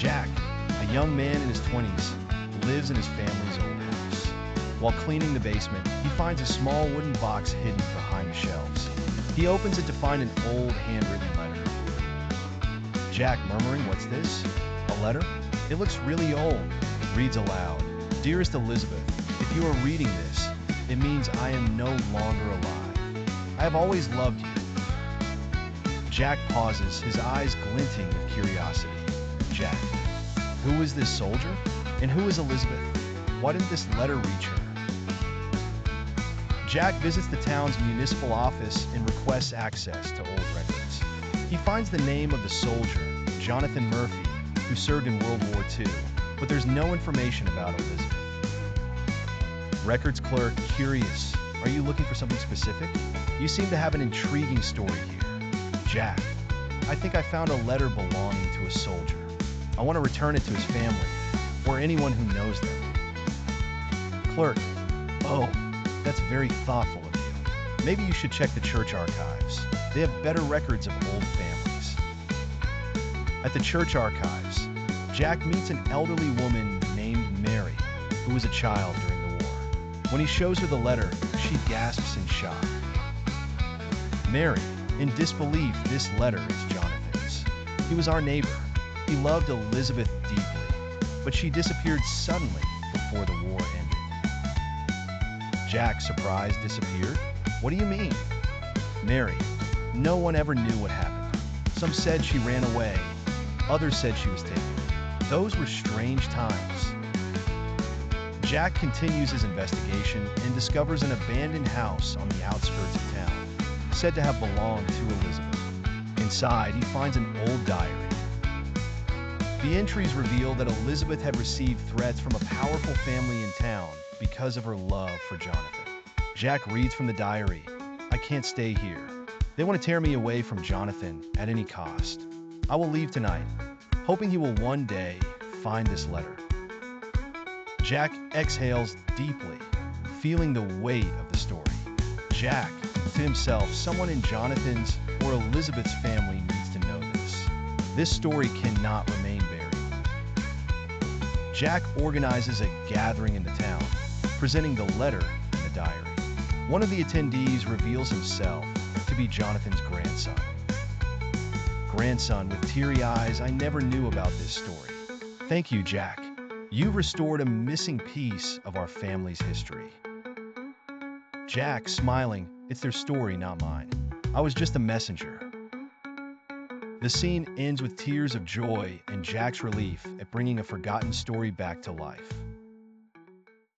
Jack, a young man in his 20s, lives in his family's old house. While cleaning the basement, he finds a small wooden box hidden behind the shelves. He opens it to find an old handwritten letter. Jack, murmuring, "What's this? A letter? It looks really old." Reads aloud, "Dearest Elizabeth, if you are reading this, it means I am no longer alive. I have always loved you." Jack pauses, his eyes glinting with curiosity. Jack, who is this soldier? And who is Elizabeth? Why didn't this letter reach her? Jack visits the town's municipal office and requests access to old records. He finds the name of the soldier, Jonathan Murphy, who served in World War II, but there's no information about Elizabeth. Records clerk, curious, are you looking for something specific? You seem to have an intriguing story here. Jack, I think I found a letter belonging to a soldier. I want to return it to his family, or anyone who knows them. Clerk, oh, that's very thoughtful of you. Maybe you should check the church archives. They have better records of old families. At the church archives, Jack meets an elderly woman named Mary, who was a child during the war. When he shows her the letter, she gasps in shock. Mary, in disbelief, this letter is Jonathan's. He was our neighbor. He loved Elizabeth deeply, but she disappeared suddenly before the war ended. Jack, surprised, disappeared? What do you mean? Mary, no one ever knew what happened. Some said she ran away. Others said she was taken. Those were strange times. Jack continues his investigation and discovers an abandoned house on the outskirts of town, said to have belonged to Elizabeth. Inside, he finds an old diary. The entries reveal that Elizabeth had received threats from a powerful family in town because of her love for Jonathan. Jack reads from the diary, "I can't stay here. They want to tear me away from Jonathan at any cost. I will leave tonight, hoping he will one day find this letter." Jack exhales deeply, feeling the weight of the story. Jack, to himself, someone in Jonathan's or Elizabeth's family needs to know this. This story cannot remain buried. Jack organizes a gathering in the town, presenting the letter and the diary. One of the attendees reveals himself to be Jonathan's grandson. Grandson, with teary eyes, "I never knew about this story. Thank you, Jack. You restored a missing piece of our family's history." Jack, smiling, "It's their story, not mine. I was just a messenger." The scene ends with tears of joy and Jack's relief at bringing a forgotten story back to life.